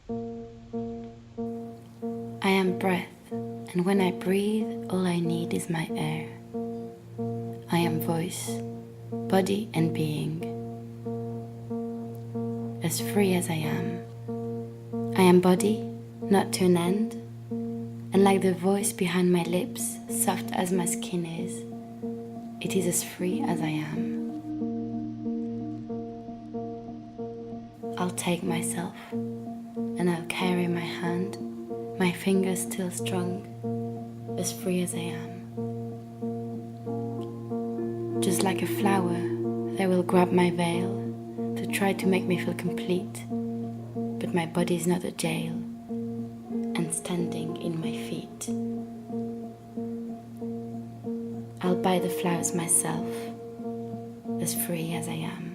I am breath, and when I breathe, all I need is my air. I am voice, body and being, as free as I am. I am body, not to an end, and like the voice behind my lips, soft as my skin is, it is as free as I am. I'll take myself, and I'll carry my hand, my fingers still strong, as free as I am. Just like a flower, they will grab my veil to try to make me feel complete, but my body is not a jail, and standing in my feet. I'll buy the flowers myself, as free as I am.